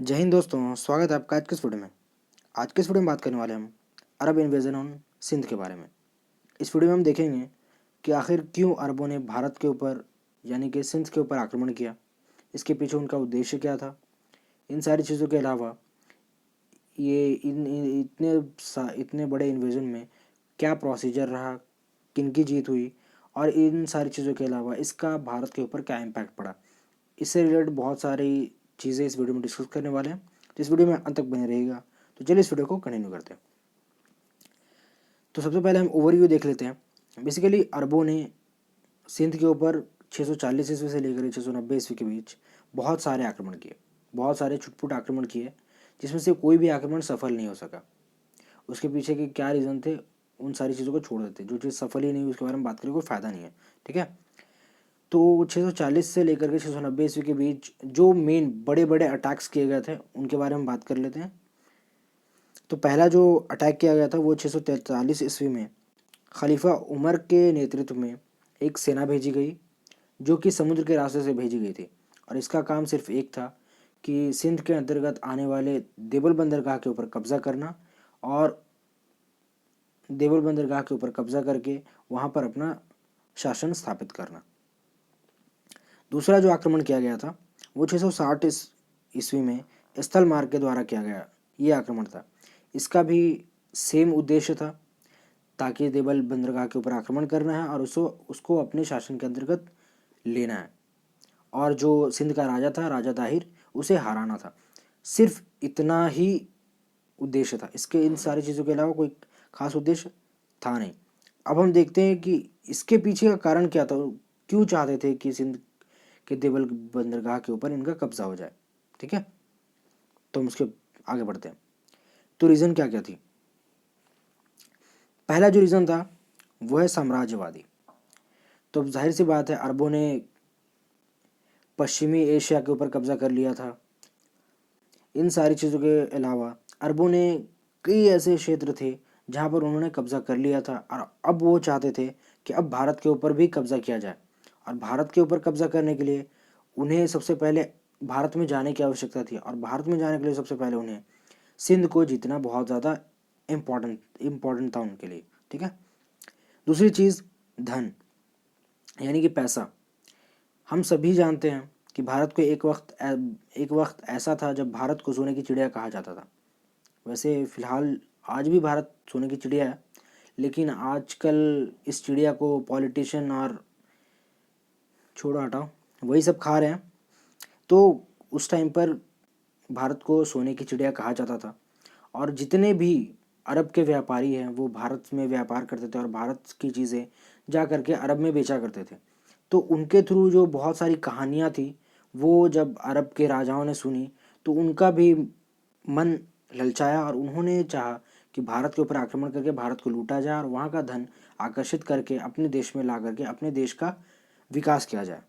जय हिंद दोस्तों, स्वागत है आपका आज के इस वीडियो में। आज के इस वीडियो में बात करने वाले हम अरब इन्वेजन ऑन सिंध के बारे में। इस वीडियो में हम देखेंगे कि आखिर क्यों अरबों ने भारत के ऊपर यानी कि सिंध के ऊपर आक्रमण किया, इसके पीछे उनका उद्देश्य क्या था। इन सारी चीज़ों के अलावा ये इतने बड़े इन्वेजन में क्या प्रोसीजर रहा, किनकी जीत हुई, और इन सारी चीज़ों के अलावा इसका भारत के ऊपर क्या इम्पैक्ट पड़ा। इससे रिलेटेड बहुत सारी चीज़ें इस वीडियो में डिस्कस करने वाले हैं, तो इस वीडियो में अंत तक बने रहेगा। तो चलिए इस वीडियो को कंटिन्यू करते हैं। तो सबसे पहले हम ओवरव्यू देख लेते हैं। बेसिकली अरबों ने सिंध के ऊपर 640 ईस्वी से लेकर 690 ईस्वी के बीच बहुत सारे आक्रमण किए, बहुत सारे छुटपुट आक्रमण किए, जिसमें से कोई भी आक्रमण सफल नहीं हो सका। उसके पीछे के क्या रीज़न थे, उन सारी चीज़ों को छोड़ देते। जो चीज़ सफल ही नहीं हुई उसके बारे में बात करने कोई फ़ायदा नहीं है, ठीक है। तो 640 से लेकर के 690 ईस्वी के बीच जो मेन बड़े बड़े अटैक्स किए गए थे उनके बारे में बात कर लेते हैं। तो पहला जो अटैक किया गया था वो 643 ईस्वी में खलीफा उमर के नेतृत्व में एक सेना भेजी गई, जो कि समुद्र के रास्ते से भेजी गई थी। और इसका काम सिर्फ एक था कि सिंध के अंतर्गत आने वाले देवल बंदरगाह के ऊपर कब्जा करना, और देवल बंदरगाह के ऊपर कब्जा करके वहाँ पर अपना शासन स्थापित करना। दूसरा जो आक्रमण किया गया था वो 660 ईस्वी में स्थल मार्ग के द्वारा किया गया ये आक्रमण था। इसका भी सेम उद्देश्य था, ताकि देवल बंदरगाह के ऊपर आक्रमण करना है और उसको अपने शासन के अंतर्गत लेना है, और जो सिंध का राजा था, राजा दाहिर, उसे हराना था। सिर्फ इतना ही उद्देश्य था, इसके इन सारी चीज़ों के अलावा कोई खास उद्देश्य था नहीं। अब हम देखते हैं कि इसके पीछे का कारण क्या था, क्यों चाहते थे कि सिंध के देवल बंदरगाह के ऊपर इनका कब्जा हो जाए, ठीक है। तो हम उसके आगे बढ़ते हैं। तो रीज़न क्या क्या थी। पहला जो रीज़न था वो है साम्राज्यवादी। तो अब जाहिर सी बात है, अरबों ने पश्चिमी एशिया के ऊपर कब्जा कर लिया था। इन सारी चीज़ों के अलावा अरबों ने कई ऐसे क्षेत्र थे जहाँ पर उन्होंने कब्जा कर लिया था, और अब वो चाहते थे कि अब भारत के ऊपर भी कब्जा किया जाए। और भारत के ऊपर कब्जा करने के लिए उन्हें सबसे पहले भारत में जाने की आवश्यकता थी, और भारत में जाने के लिए सबसे पहले उन्हें सिंध को जीतना बहुत ज़्यादा इम्पोर्टेंट था उनके लिए, ठीक है। दूसरी चीज़, धन यानी कि पैसा। हम सभी जानते हैं कि भारत को एक वक्त ऐसा था जब भारत को सोने की चिड़िया कहा जाता था। वैसे फ़िलहाल आज भी भारत सोने की चिड़िया है, लेकिन आजकल इस चिड़िया को पॉलिटिशियन और छोड़ो हटाओ वही सब खा रहे हैं। तो उस टाइम पर भारत को सोने की चिड़िया कहा जाता था, और जितने भी अरब के व्यापारी हैं वो भारत में व्यापार करते थे और भारत की चीज़ें जा करके अरब में बेचा करते थे। तो उनके थ्रू जो बहुत सारी कहानियाँ थी, वो जब अरब के राजाओं ने सुनी तो उनका भी मन ललचाया, और उन्होंने चाहा कि भारत के ऊपर आक्रमण करके भारत को लूटा जाए और वहाँ का धन आकर्षित करके अपने देश में ला करके अपने देश का विकास किया जाए,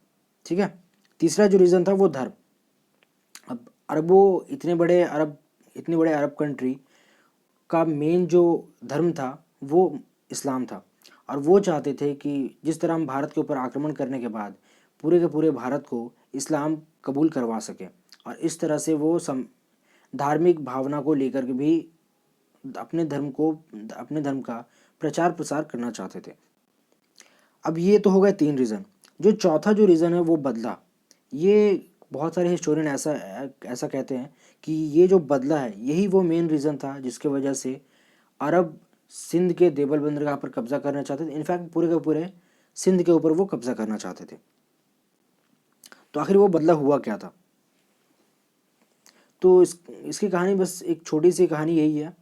ठीक है। तीसरा जो रीज़न था वो धर्म। अब अरबों इतने बड़े अरब कंट्री का मेन जो धर्म था वो इस्लाम था, और वो चाहते थे कि जिस तरह हम भारत के ऊपर आक्रमण करने के बाद पूरे के पूरे भारत को इस्लाम कबूल करवा सके, और इस तरह से वो धार्मिक भावना को लेकर के भी अपने धर्म का प्रचार प्रसार करना चाहते थे। अब ये तो हो गए तीन रीज़न। जो चौथा जो रीज़न है वो बदला। ये बहुत सारे हिस्टोरियन ऐसा ऐसा कहते हैं कि ये जो बदला है यही वो मेन रीज़न था जिसके वजह से अरब सिंध के देवल बंदरगाह पर कब्जा करना चाहते थे। इनफैक्ट पूरे के पूरे सिंध के ऊपर वो कब्जा करना चाहते थे। तो आखिर वो बदला हुआ क्या था। तो इसकी कहानी, बस एक छोटी सी कहानी यही है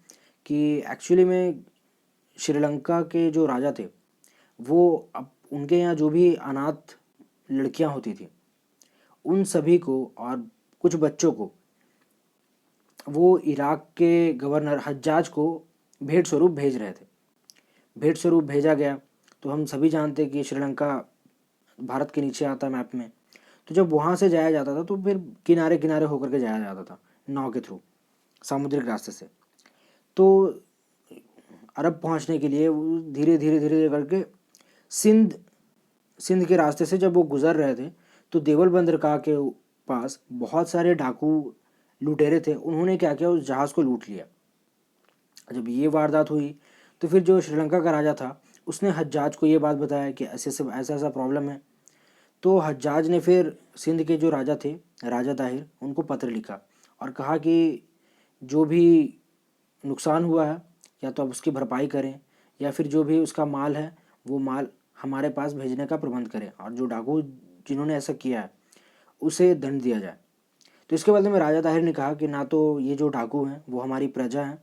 कि एक्चुअली में श्रीलंका के जो राजा थे वो अब उनके यहाँ जो भी अनाथ लड़कियां होती थी उन सभी को और कुछ बच्चों को वो इराक के गवर्नर हज्जाज को भेंट स्वरूप भेज रहे थे। भेंट स्वरूप भेजा गया। तो हम सभी जानते हैं कि श्रीलंका भारत के नीचे आता है मैप में। तो जब वहाँ से जाया जाता था तो फिर किनारे किनारे होकर के जाया जाता था नाव के थ्रू, सामुद्रिक रास्ते से। तो अरब पहुँचने के लिए वो धीरे धीरे धीरे करके सिंध सिंध के रास्ते से जब वो गुज़र रहे थे तो देवल बंदरगाह के पास बहुत सारे डाकू लुटेरे थे उन्होंने क्या किया, उस जहाज़ को लूट लिया। जब ये वारदात हुई तो फिर जो श्रीलंका का राजा था उसने हज्जाज को ये बात बताया कि ऐसे ऐसा ऐसा प्रॉब्लम है। तो हज्जाज ने फिर सिंध के जो राजा थे, राजा दाहिर, उनको पत्र लिखा और कहा कि जो भी नुकसान हुआ है या तो आप उसकी भरपाई करें या फिर जो भी उसका माल है वो माल हमारे पास भेजने का प्रबंध करें, और जो डाकू जिन्होंने ऐसा किया है उसे दंड दिया जाए। तो इसके बदले में राजा ताहिर ने कहा कि ना तो ये जो डाकू हैं वो हमारी प्रजा हैं,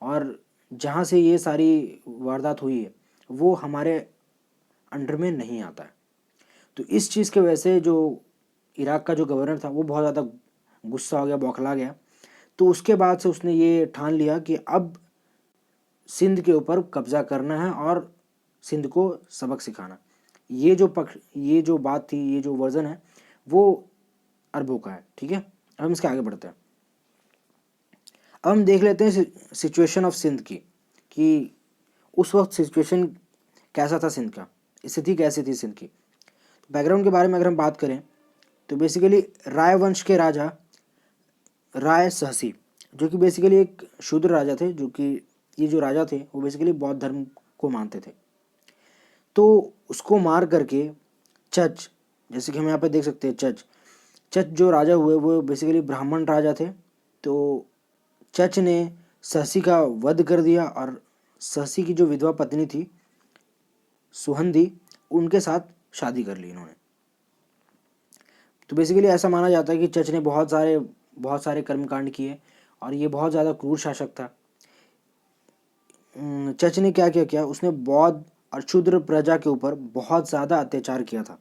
और जहाँ से ये सारी वारदात हुई है वो हमारे अंडर में नहीं आता है। तो इस चीज़ के वजह से जो इराक का जो गवर्नर था वो बहुत ज़्यादा गुस्सा हो गया, बौखला गया। तो उसके बाद से उसने ये ठान लिया कि अब सिंध के ऊपर कब्जा करना है और सिंध को सबक सिखाना। ये जो बात थी, ये जो वर्जन है वो अरबों का है। ठीक है, अब हम इसके आगे बढ़ते हैं। अब हम देख लेते हैं सिचुएशन ऑफ सिंध की, कि उस वक्त सिचुएशन कैसा था सिंध का, स्थिति कैसी थी सिंध की। बैकग्राउंड के बारे में अगर हम बात करें तो बेसिकली राय वंश के राजा राय सहसी, जो कि बेसिकली एक शूद्र राजा थे, जो कि ये जो राजा थे वो बेसिकली बौद्ध धर्म को मानते थे। तो उसको मार करके चच, जैसे कि हम यहाँ पे देख सकते हैं, चच जो राजा हुए वो बेसिकली ब्राह्मण राजा थे। तो चच ने सहसी का वध कर दिया और सहसी की जो विधवा पत्नी थी सुहंदी, उनके साथ शादी कर ली इन्होंने। तो बेसिकली ऐसा माना जाता है कि चच ने बहुत सारे कर्मकांड किए और ये बहुत ज़्यादा क्रूर शासक था। चच ने क्या क्या किया, उसने बौद्ध और क्षुद्र प्रजा के ऊपर बहुत ज़्यादा अत्याचार किया था।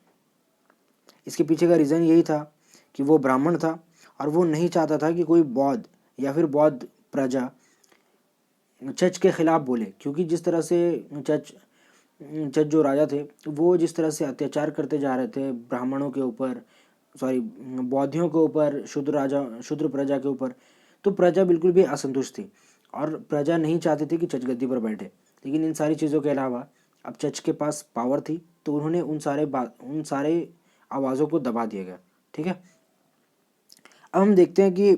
इसके पीछे का रीज़न यही था कि वो ब्राह्मण था और वो नहीं चाहता था कि कोई बौद्ध या फिर बौद्ध प्रजा चच के खिलाफ बोले, क्योंकि जिस तरह से चच जो राजा थे वो जिस तरह से अत्याचार करते जा रहे थे ब्राह्मणों के ऊपर, बौद्धियों के ऊपर, शुद्र प्रजा के ऊपर, तो प्रजा बिल्कुल भी असंतुष्ट थी और प्रजा नहीं चाहती थी कि चच गद्दी पर बैठे। लेकिन इन सारी चीज़ों के अलावा अब चच के पास पावर थी, तो उन्होंने उन सारे आवाज़ों को दबा दिया गया। ठीक है, अब हम देखते हैं कि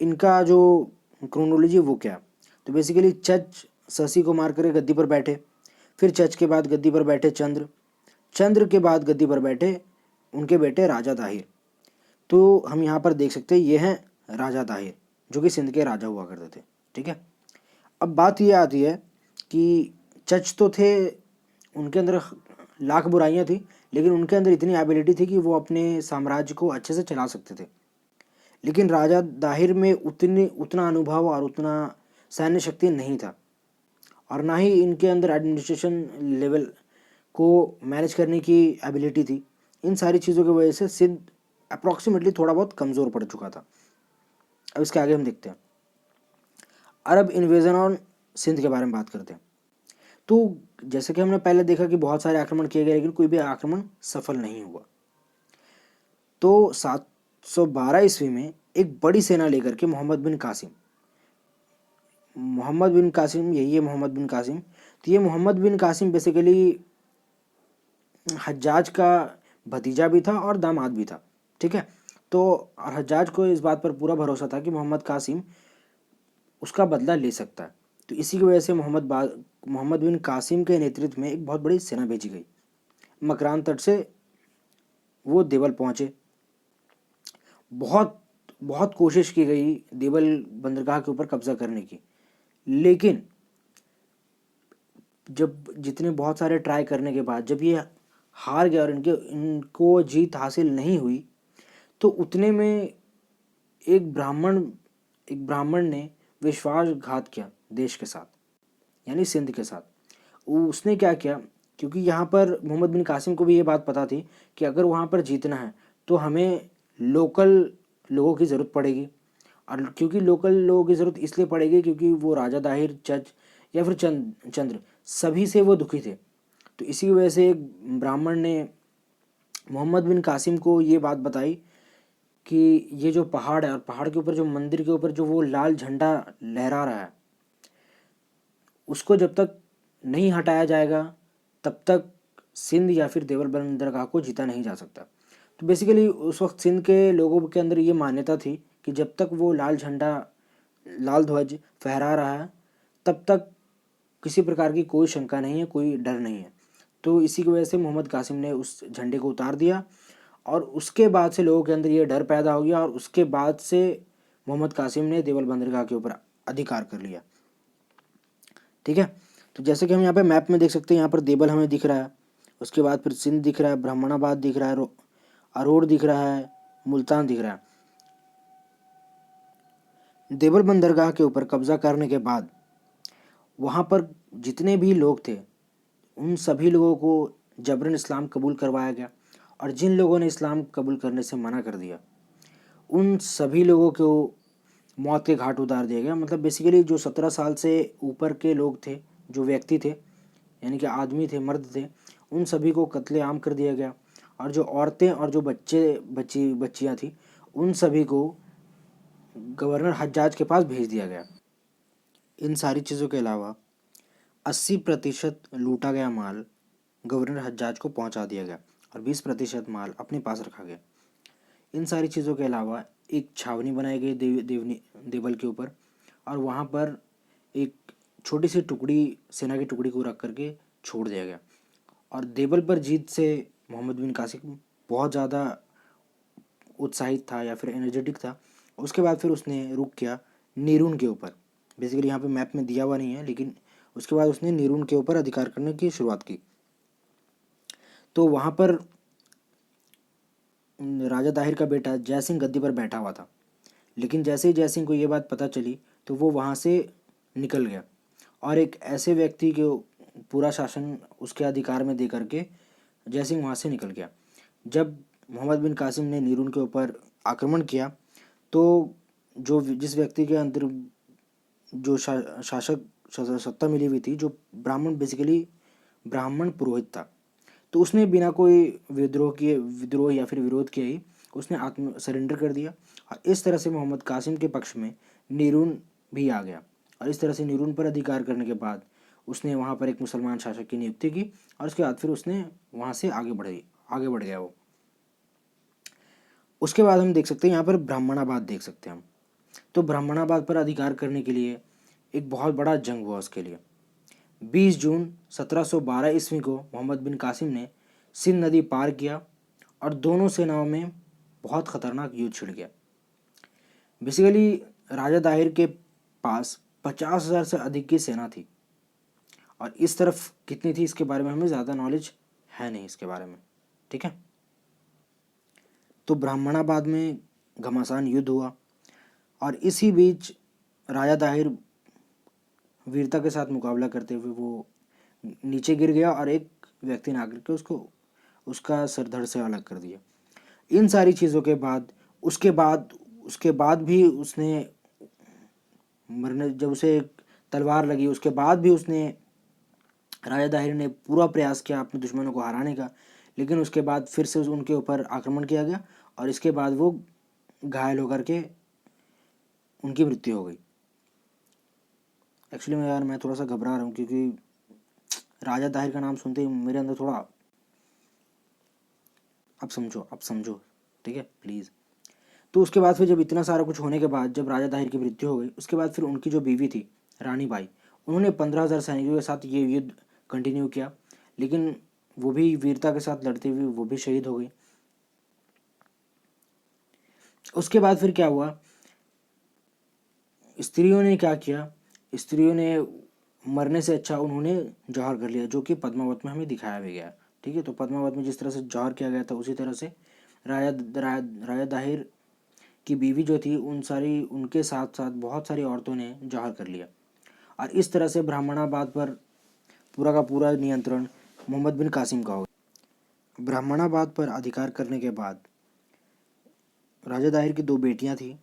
इनका जो क्रोनोलॉजी वो क्या। तो बेसिकली चच शशि को मार कर गद्दी पर बैठे, फिर चच के बाद गद्दी पर बैठे चंद्र के बाद गद्दी पर बैठे उनके बेटे राजा दाहिर। तो हम यहाँ पर देख सकते हैं ये हैं राजा दाहिर, जो कि सिंध के राजा हुआ करते थे। ठीक है, अब बात ये आती है कि चच तो थे, उनके अंदर लाख बुराइयाँ थी, लेकिन उनके अंदर इतनी एबिलिटी थी कि वो अपने साम्राज्य को अच्छे से चला सकते थे। लेकिन राजा दाहिर में उतना अनुभव और उतना सैन्य शक्ति नहीं था, और ना ही इनके अंदर एडमिनिस्ट्रेशन लेवल को मैनेज करने की एबिलिटी थी। इन सारी चीज़ों की वजह से सिंध अप्रॉक्सीमेटली थोड़ा बहुत कमज़ोर पड़ चुका था। अब इसके आगे हम देखते हैं अरब इन्वेजन ऑन सिंध के बारे में बात करते हैं। तो जैसे कि हमने पहले देखा कि बहुत सारे आक्रमण किए गए, लेकिन कोई भी आक्रमण सफल नहीं हुआ। तो 712 ईस्वी में एक बड़ी सेना लेकर के मोहम्मद बिन कासिम, यही है मोहम्मद बिन कासिम। तो ये मोहम्मद बिन कासिम बेसिकली हज्जाज का भतीजा भी था और दामाद भी था। ठीक है, तो और हज्जाज को इस बात पर पूरा भरोसा था कि मोहम्मद कासिम उसका बदला ले सकता है। तो इसी की वजह से मोहम्मद बिन कासिम के नेतृत्व में एक बहुत बड़ी सेना भेजी गई। मकरान तट से वो देवल पहुँचे। बहुत बहुत कोशिश की गई देवल बंदरगाह के ऊपर कब्जा करने की, लेकिन जब जितने बहुत सारे ट्राई करने के बाद जब ये हार गया और इनको जीत हासिल नहीं हुई, तो उतने में एक ब्राह्मण ने विश्वासघात किया देश के साथ, यानी सिंध के साथ। उसने क्या किया, क्योंकि यहाँ पर मोहम्मद बिन कासिम को भी ये बात पता थी कि अगर वहाँ पर जीतना है तो हमें लोकल लोगों की ज़रूरत पड़ेगी, और क्योंकि लोकल लोगों की ज़रूरत इसलिए पड़ेगी क्योंकि वो राजा दाहिर, चच या फिर चंद्र सभी से वो दुखी थे। तो इसी वजह से एक ब्राह्मण ने मोहम्मद बिन कासिम को ये बात बताई कि ये जो पहाड़ है और पहाड़ के ऊपर जो मंदिर के ऊपर जो वो लाल झंडा लहरा रहा है, उसको जब तक नहीं हटाया जाएगा तब तक सिंध या फिर देवल बंदरगाह को जीता नहीं जा सकता। तो बेसिकली उस वक्त सिंध के लोगों के अंदर ये मान्यता थी कि जब तक वो लाल ध्वज फहरा रहा है तब तक किसी प्रकार की कोई शंका नहीं है, कोई डर नहीं है। तो इसी की वजह से मोहम्मद कासिम ने उस झंडे को उतार दिया और उसके बाद से लोगों के अंदर ये डर पैदा हो गया और उसके बाद से मोहम्मद कासिम ने देवल बंदरगाह के ऊपर अधिकार कर लिया। ठीक है, तो जैसे कि हम यहाँ पे मैप में देख सकते हैं, यहाँ पर देवल हमें दिख रहा है, उसके बाद फिर सिंध दिख रहा है, ब्राह्मणाबाद दिख रहा है, अरोड़ दिख रहा है, मुल्तान दिख रहा है। देवल बंदरगाह के ऊपर कब्जा करने के बाद वहाँ पर जितने भी लोग थे उन सभी लोगों को जबरन इस्लाम कबूल करवाया गया और जिन लोगों ने इस्लाम कबूल करने से मना कर दिया उन सभी लोगों को मौत के घाट उतार दिया गया। मतलब बेसिकली जो 17 साल से ऊपर के लोग थे, जो व्यक्ति थे, यानी कि आदमी थे, मर्द थे, उन सभी को कत्लेआम कर दिया गया और जो औरतें और जो बच्चियाँ थी उन सभी को गवर्नर हज्जाज के पास भेज दिया गया। इन सारी चीज़ों के अलावा 80% लूटा गया माल गवर्नर हज्जाज को पहुंचा दिया गया और 20% माल अपने पास रखा गया। इन सारी चीज़ों के अलावा एक छावनी बनाई गई देवल के ऊपर और वहाँ पर एक छोटी सी टुकड़ी, सेना की टुकड़ी को रख करके छोड़ दिया गया। और देवल पर जीत से मोहम्मद बिन कासिम बहुत ज़्यादा उत्साहित था या फिर एनर्जेटिक था। उसके बाद फिर उसने रुख किया नीरून के ऊपर। बेसिकली यहाँ पे मैप में दिया हुआ नहीं है, लेकिन उसके बाद उसने नीरून के ऊपर अधिकार करने की शुरुआत की। तो वहाँ पर राजा दाहिर का बेटा जय सिंह गद्दी पर बैठा हुआ था, लेकिन जैसे ही जय सिंह को ये बात पता चली तो वो वहाँ से निकल गया और एक ऐसे व्यक्ति को पूरा शासन उसके अधिकार में दे करके जय सिंह वहाँ से निकल गया। जब मोहम्मद बिन कासिम ने नीरून के ऊपर आक्रमण किया तो जिस व्यक्ति के अंदर जो शासक सत्ता मिली हुई थी, जो बेसिकली ब्राह्मण पुरोहित था, तो उसने बिना कोई विद्रोह या फिर विरोध किए ही उसने आत्म सरेंडर कर दिया और इस तरह से मोहम्मद कासिम के पक्ष में नीरून भी आ गया। और इस तरह से नीरून पर अधिकार करने के बाद उसने वहाँ पर एक मुसलमान शासक की नियुक्ति की और उसके बाद फिर उसने वहाँ से आगे बढ़ गया वो। उसके बाद हम देख सकते हैं यहाँ पर ब्राह्मणाबाद देख सकते हैं हम। तो ब्राह्मणाबाद पर अधिकार करने के लिए एक बहुत बड़ा जंग हुआ उसके लिए। 20 जून 1712 ईस्वी को मोहम्मद बिन कासिम ने सिंध नदी पार किया और दोनों सेनाओं में बहुत खतरनाक युद्ध छिड़ गया। बेसिकली राजा दाहिर के पास 50,000 से अधिक की सेना थी और इस तरफ कितनी थी इसके बारे में हमें ज़्यादा नॉलेज है नहीं इसके बारे में। ठीक है, तो ब्राह्मणाबाद में घमासान युद्ध हुआ और इसी बीच राजा दाहिर वीरता के साथ मुकाबला करते हुए वो नीचे गिर गया और एक व्यक्ति ने आकर के उसका सर धड़ से अलग कर दिया। इन सारी चीज़ों के बाद उसके बाद भी उसने जब उसे तलवार लगी उसके बाद भी उसने राजा दाहिर ने पूरा प्रयास किया अपने दुश्मनों को हराने का, लेकिन उसके बाद फिर से उनके ऊपर आक्रमण किया गया और इसके बाद वो घायल होकर के उनकी मृत्यु हो गई। एक्चुअली मैं थोड़ा सा घबरा रहा हूँ क्योंकि राजा दाहिर का नाम सुनते ही मेरे अंदर थोड़ा, अब समझो ठीक है प्लीज़। तो उसके बाद फिर जब इतना सारा कुछ होने के बाद जब राजा दाहिर की मृत्यु हो गई उसके बाद फिर उनकी जो बीवी थी रानी बाई, उन्होंने 15,000 सैनिकों के साथ ये युद्ध कंटिन्यू किया, लेकिन वो भी वीरता के साथ लड़ते हुए वो भी शहीद हो गई। उसके बाद फिर क्या हुआ, स्त्रियों ने क्या किया, स्त्रियों ने मरने से अच्छा उन्होंने जौहर कर लिया, जो कि पद्मावत में हमें दिखाया भी गया। ठीक है, तो पद्मावत में जिस तरह से जौहर किया गया था उसी तरह से राजा दाहिर की बीवी जो थी उनके साथ साथ बहुत सारी औरतों ने जौहर कर लिया और इस तरह से ब्राह्मणाबाद पर पूरा का पूरा नियंत्रण मोहम्मद बिन कासिम का हो गया। ब्राह्मणाबाद पर अधिकार करने के बाद राजा दाहिर की 2 बेटियां थी,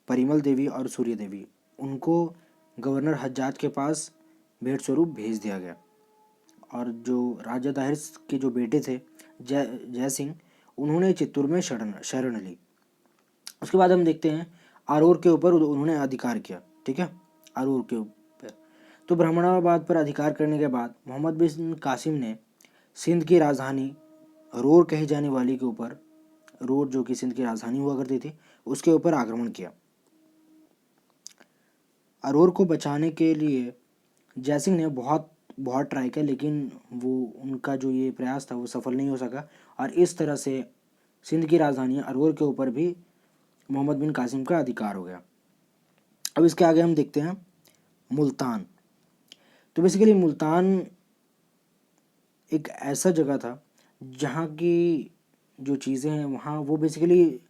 परिमल देवी और सूर्य देवी, उनको गवर्नर हज्जाज के पास भेंट स्वरूप भेज दिया गया। और जो राजा दाहिर के जो बेटे थे जय सिंह, उन्होंने चित्तौड़ में शरण ली। उसके बाद हम देखते हैं आरोर के ऊपर उन्होंने अधिकार किया। ठीक है, आरोर के ऊपर। तो ब्राह्मणाबाद पर अधिकार करने के बाद मोहम्मद बिन कासिम ने सिंध की राजधानी रोर कही जाने वाली के ऊपर, रोर जो कि सिंध की राजधानी हुआ करती थी, उसके ऊपर आक्रमण किया अरोर को बचाने के लिए जयसिंह ने बहुत बहुत ट्राई किया, लेकिन वो उनका जो ये प्रयास था वो सफल नहीं हो सका और इस तरह से सिंध की राजधानी अरोर के ऊपर भी मोहम्मद बिन कासिम का अधिकार हो गया। अब इसके आगे हम देखते हैं मुल्तान। तो बेसिकली मुल्तान एक ऐसा जगह था जहाँ की जो चीज़ें हैं वहाँ वो बेसिकली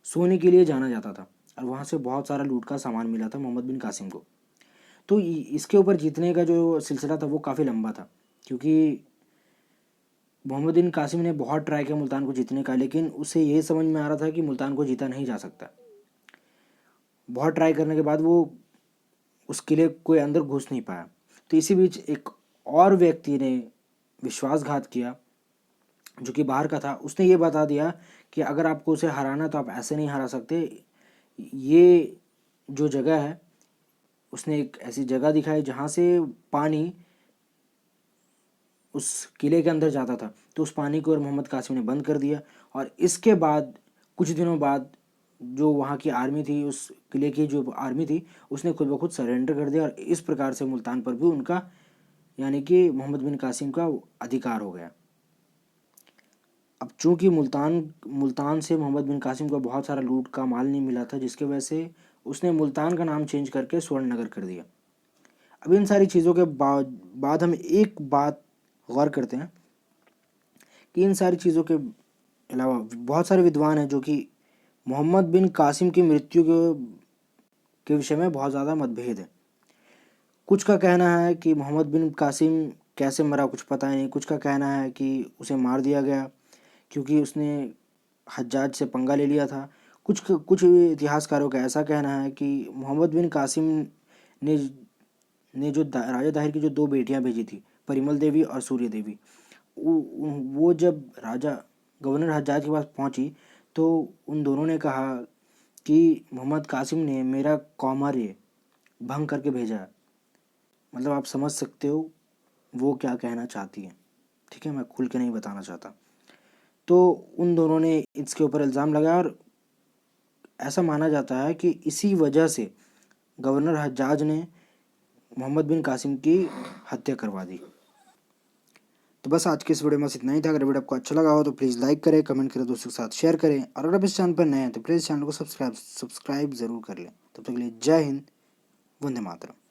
सोने के लिए जाना जाता था और वहाँ से बहुत सारा लूट का सामान मिला था मोहम्मद बिन कासिम को। तो इसके ऊपर जीतने का जो सिलसिला था वो काफ़ी लंबा था, क्योंकि मोहम्मद बिन कासिम ने बहुत ट्राई किया मुल्तान को जीतने का, लेकिन उसे ये समझ में आ रहा था कि मुल्तान को जीता नहीं जा सकता। बहुत ट्राई करने के बाद वो उस किले के अंदर घुस नहीं पाया। तो इसी बीच एक और व्यक्ति ने विश्वासघात किया जो कि बाहर का था। उसने ये बता दिया कि अगर आपको उसे हराना तो आप ऐसे नहीं हरा सकते, ये जो जगह है, उसने एक ऐसी जगह दिखाई जहाँ से पानी उस किले के अंदर जाता था। तो उस पानी को और मोहम्मद कासिम ने बंद कर दिया और इसके बाद कुछ दिनों बाद जो वहाँ की आर्मी थी, उस किले की जो आर्मी थी, उसने खुद ब खुद सरेंडर कर दिया और इस प्रकार से मुल्तान पर भी उनका यानी कि मोहम्मद बिन कासिम का अधिकार हो गया। अब चूंकि मुल्तान से मोहम्मद बिन कासिम को बहुत सारा लूट का माल नहीं मिला था, जिसके वजह से उसने मुल्तान का नाम चेंज करके स्वर्ण नगर कर दिया। अब इन सारी चीज़ों के बाद हम एक बात गौर करते हैं कि इन सारी चीज़ों के अलावा बहुत सारे विद्वान हैं जो कि मोहम्मद बिन कासिम की मृत्यु के विषय में बहुत ज़्यादा मतभेद है। कुछ का कहना है कि मोहम्मद बिन कासिम कैसे मरा कुछ पता नहीं, कुछ का कहना है कि उसे मार दिया गया क्योंकि उसने हज्जाज से पंगा ले लिया था। कुछ इतिहासकारों का ऐसा कहना है कि मोहम्मद बिन कासिम ने जो राजा दाहिर की जो दो बेटियां भेजी थी, परिमल देवी और सूर्य देवी, वो जब राजा गवर्नर हज्जाज के पास पहुंची तो उन दोनों ने कहा कि मोहम्मद कासिम ने मेरा कौमार्य भंग करके भेजा है। मतलब आप समझ सकते हो वो क्या कहना चाहती है। ठीक है, मैं खुल के नहीं बताना चाहता। तो उन दोनों ने इसके ऊपर इल्ज़ाम लगाया और ऐसा माना जाता है कि इसी वजह से गवर्नर हज्जाज ने मोहम्मद बिन कासिम की हत्या करवा दी। तो बस आज के इस वीडियो में बस इतना ही था। अगर वीडियो आपको अच्छा लगा हो तो प्लीज़ लाइक करें, कमेंट करें, दोस्तों के साथ शेयर करें और अगर आप इस चैनल पर नए हैं तो प्लीज़ चैनल को सब्सक्राइब ज़रूर कर लें। तब तक के लिए जय हिंद, वंदे मातरम।